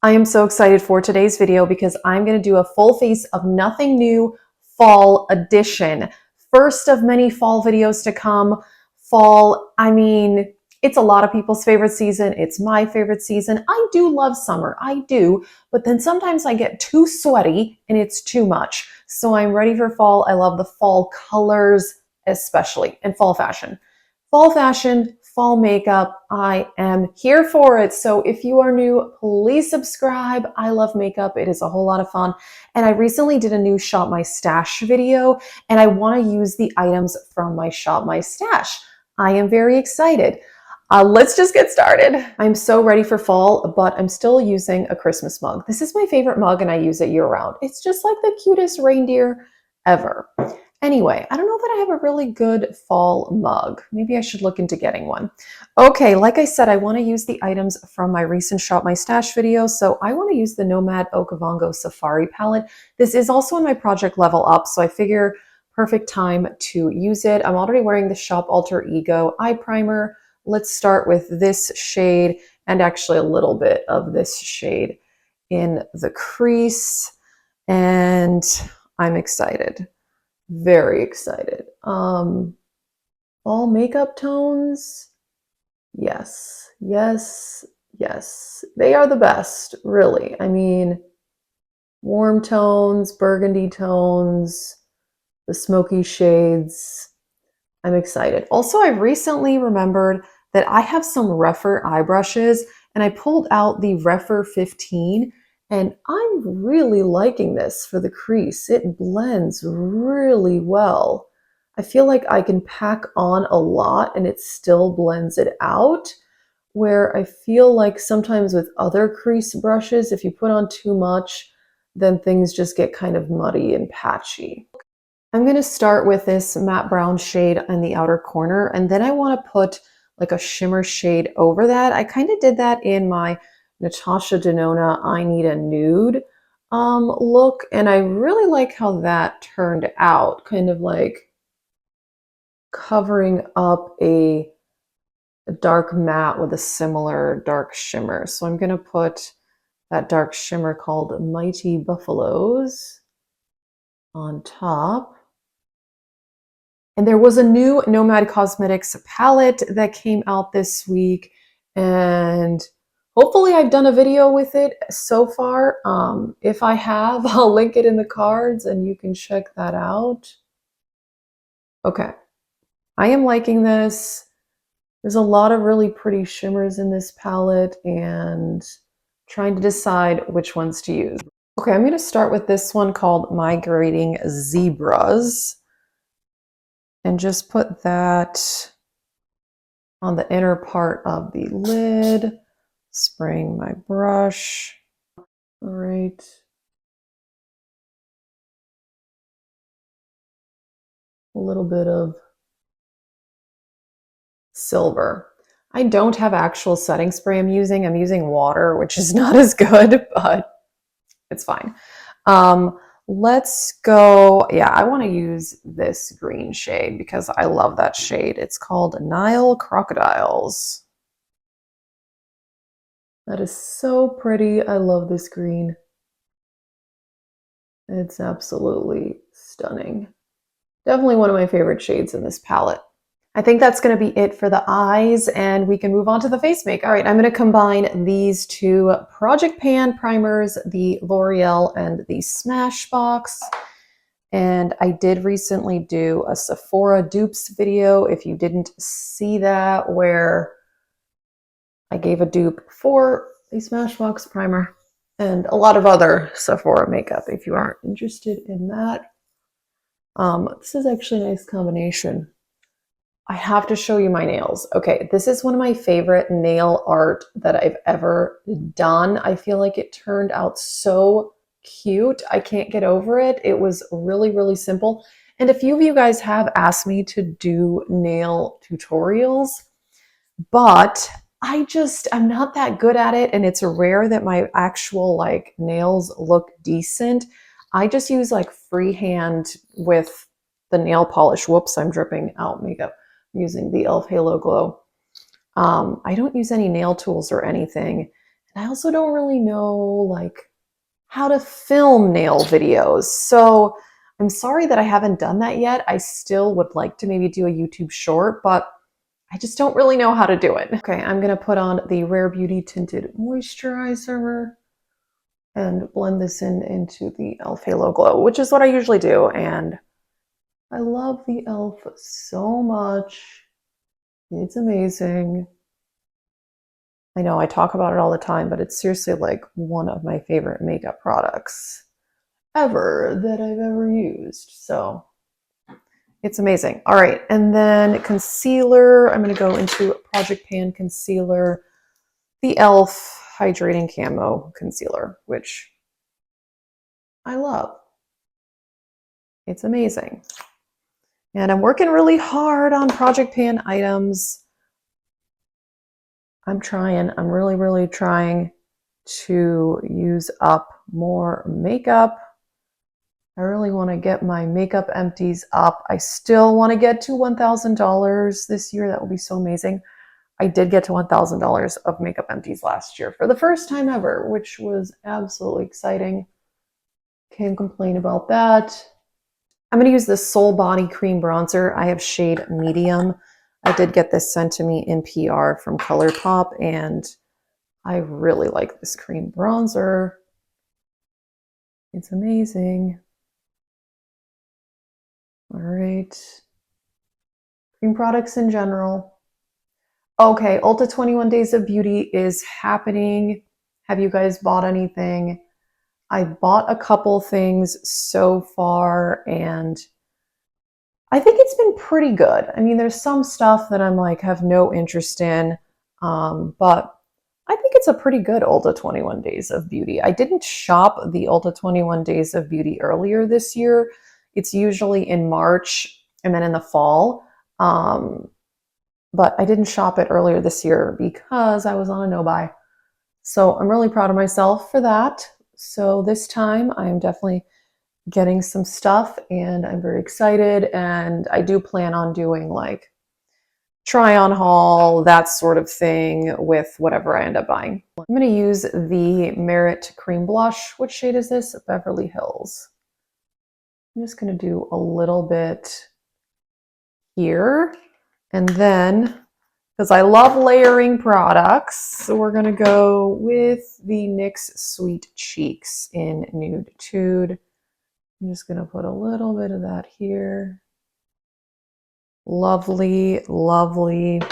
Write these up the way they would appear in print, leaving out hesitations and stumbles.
I am so excited for today's video because I'm going to do a full face of Nothing New Fall Edition. First of many fall videos to come. Fall, I mean, it's a lot of people's favorite season. It's my favorite season. I do love summer, I do, but then sometimes I get too sweaty and it's too much. So I'm ready for fall. I love the fall colors, especially, and fall fashion. Fall fashion, fall makeup, I am here for it. So if you are new, please subscribe. I love makeup. It is a whole lot of fun. And I recently did a new Shop My Stash video, and I want to use the items from my Shop My Stash. I am very excited. Let's just get started. I'm so ready for fall, but I'm still using a Christmas mug. This is my favorite mug and I use it year round. It's just like the cutest reindeer ever. Anyway, I don't know that I have a really good fall mug. Maybe I should look into getting one. Okay, like I said, I want to use the items from my recent Shop My Stash video. So I want to use the Nomad Okavango Safari palette. This is also in my project Level Up, so I figure perfect time to use it. I'm already wearing the Shop Alter Ego eye primer. Let's start with this shade and actually a little bit of this shade in the crease. And I'm excited. Very excited. All makeup tones. Yes, yes, yes. They are the best, really. I mean, warm tones, burgundy tones, the smoky shades. I'm excited. Also, I recently remembered that I have some Rephr eye brushes and I pulled out the Rephr 15 and I'm really liking this for the crease. It blends really well. I feel like I can pack on a lot and it still blends it out, where I feel like sometimes with other crease brushes, if you put on too much, then things just get kind of muddy and patchy. I'm going to start with this matte brown shade in the outer corner, and then I want to put like a shimmer shade over that. I kind of did that in my Natasha Denona I Need a Nude look, and I really like how that turned out, kind of like covering up a dark matte with a similar dark shimmer. So I'm going to put that dark shimmer called Mighty Buffaloes on top. And there was a new Nomad Cosmetics palette that came out this week, and hopefully I've done a video with it so far. If I have, I'll link it in the cards and you can check that out. Okay, I am liking this. There's a lot of really pretty shimmers in this palette and trying to decide which ones to use. Okay, I'm going to start with this one called Migrating Zebras. And just put that on the inner part of the lid, spraying my brush. All right. A little bit of silver. I don't have actual setting spray I'm using water, which is not as good, but it's fine. Let's go, yeah, I want to use this green shade because I love that shade. It's called Nile Crocodiles. That is so pretty. I love this green. It's absolutely stunning. Definitely one of my favorite shades in this palette. I think that's going to be it for the eyes, and we can move on to the face make. All right, I'm going to combine these two Project Pan primers, the L'Oreal and the Smashbox. And I did recently do a Sephora dupes video, if you didn't see that, where I gave a dupe for the Smashbox primer and a lot of other Sephora makeup if you aren't interested in that. This is actually a nice combination. I have to show you my nails. Okay, this is one of my favorite nail art that I've ever done. I feel like it turned out so cute. I can't get over it. It was really, really simple. And a few of you guys have asked me to do nail tutorials, but I'm not that good at it. And it's rare that my actual like nails look decent. I just use like freehand with the nail polish. Whoops, I'm dripping out makeup using the e.l.f. Halo Glow. I don't use any nail tools or anything. And I also don't really know like how to film nail videos. So I'm sorry that I haven't done that yet. I still would like to maybe do a YouTube short, but I just don't really know how to do it. Okay, I'm gonna put on the Rare Beauty Tinted Moisturizer and blend this in into the e.l.f. Halo Glow, which is what I usually do. And I love the e.l.f. so much. It's amazing. I know I talk about it all the time, but it's seriously like one of my favorite makeup products ever that I've ever used. So it's amazing. All right, and then concealer. I'm going to go into Project Pan Concealer, the e.l.f. Hydrating Camo Concealer, which I love. It's amazing. And I'm working really hard on Project Pan items. I'm trying. I'm really, really trying to use up more makeup. I really want to get my makeup empties up. I still want to get to $1,000 this year. That would be so amazing. I did get to $1,000 of makeup empties last year for the first time ever, which was absolutely exciting. Can't complain about that. I'm going to use this Soul Body Cream Bronzer. I have shade medium. I did get this sent to me in PR from ColourPop, and I really like this cream bronzer. It's amazing. All right. Cream products in general. Okay, Ulta 21 Days of Beauty is happening. Have you guys bought anything? I bought a couple things so far, and I think it's been pretty good. I mean, there's some stuff that I'm like, have no interest in, but I think it's a pretty good Ulta 21 Days of Beauty. I didn't shop the Ulta 21 Days of Beauty earlier this year. It's usually in March and then in the fall. But I didn't shop it earlier this year because I was on a no-buy. So I'm really proud of myself for that. So this time I'm definitely getting some stuff and I'm very excited. And I do plan on doing like try on haul, that sort of thing with whatever I end up buying. I'm going to use the Merit Cream Blush. What shade is this? Beverly Hills. I'm just going to do a little bit here. And then, because I love layering products, so we're going to go with the NYX Sweet Cheeks in Nude Tude. I'm just going to put a little bit of that here. Lovely, lovely.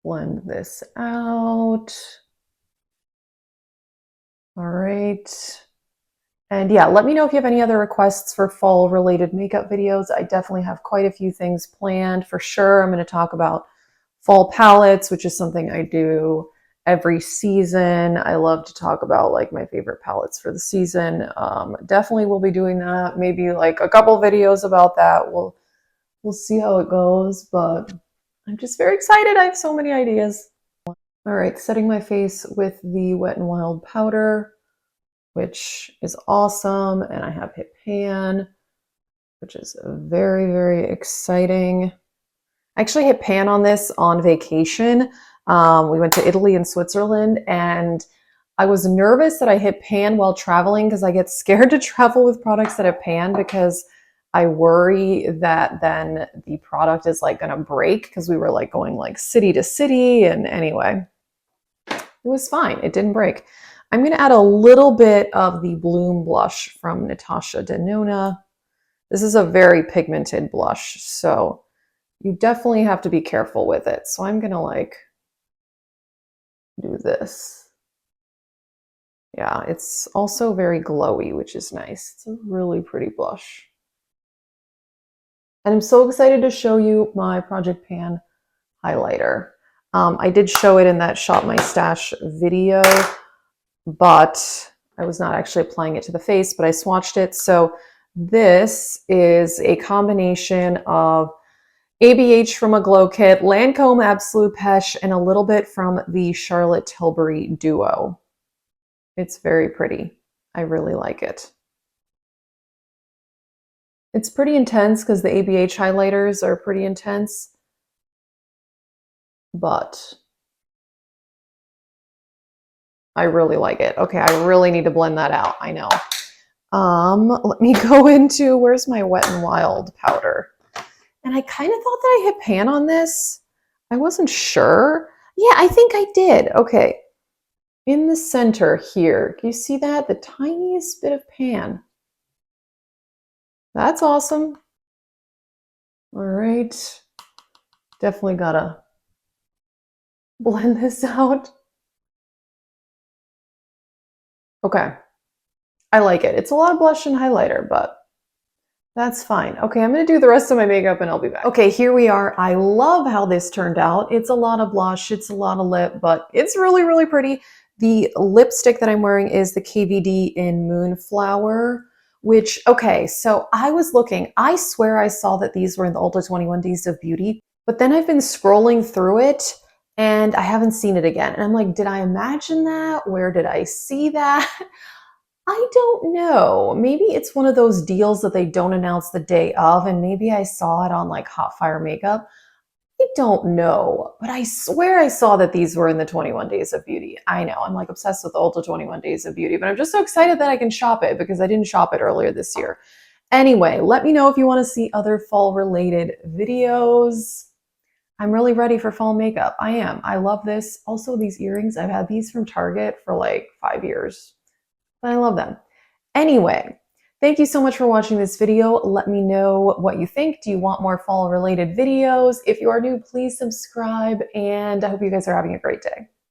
Blend this out. All right. And yeah, let me know if you have any other requests for fall related makeup videos. I definitely have quite a few things planned for sure. I'm going to talk about fall palettes, which is something I do every season. I love to talk about like my favorite palettes for the season. Definitely will be doing that. Maybe like a couple videos about that. We'll see how it goes, but I'm just very excited. I have so many ideas. All right, setting my face with the Wet n Wild powder, which is awesome. And I have hit pan, which is very, very exciting. I actually hit pan on this on vacation. We went to Italy and Switzerland, and I was nervous that I hit pan while traveling because I get scared to travel with products that have pan because I worry that then the product is like gonna break because we were like going like city to city. And anyway, it was fine. It didn't break. I'm gonna add a little bit of the Bloom blush from Natasha Denona. This is a very pigmented blush, so you definitely have to be careful with it. So I'm gonna like do this. Yeah, it's also very glowy, which is nice. It's a really pretty blush. And I'm so excited to show you my Project Pan highlighter. I did show it in that Shop My Stash video, but I was not actually applying it to the face, but I swatched it. So this is a combination of ABH from a Glow Kit, Lancome Absolute Pesh, and a little bit from the Charlotte Tilbury Duo. It's very pretty. I really like it. It's pretty intense because the ABH highlighters are pretty intense, but I really like it. Okay, I really need to blend that out. I know. Let me go into, where's my Wet n Wild powder? And I kind of thought that I hit pan on this. I wasn't sure. Yeah, I think I did. Okay. In the center here, can you see that? The tiniest bit of pan. That's awesome. All right. Definitely gotta blend this out. Okay. I like it. It's a lot of blush and highlighter, but that's fine. Okay, I'm gonna do the rest of my makeup and I'll be back. Okay, here we are. I love how this turned out. It's a lot of blush, it's a lot of lip, but it's really, really pretty. The lipstick that I'm wearing is the KVD in Moonflower, which, okay, so I was looking, I swear I saw that these were in the Ulta 21 Days of Beauty, but then I've been scrolling through it and I haven't seen it again. And I'm like, did I imagine that? Where did I see that? I don't know. Maybe it's one of those deals that they don't announce the day of, and maybe I saw it on like Hot Fire Makeup. I don't know, but I swear I saw that these were in the 21 Days of Beauty. I know, I'm like obsessed with Ulta 21 Days of Beauty, but I'm just so excited that I can shop it because I didn't shop it earlier this year. Anyway, let me know if you want to see other fall related videos. I'm really ready for fall makeup. I am. I love this. Also, these earrings, I've had these from Target for like 5 years, but I love them. Anyway, thank you so much for watching this video. Let me know what you think. Do you want more fall related videos? If you are new, please subscribe, and I hope you guys are having a great day.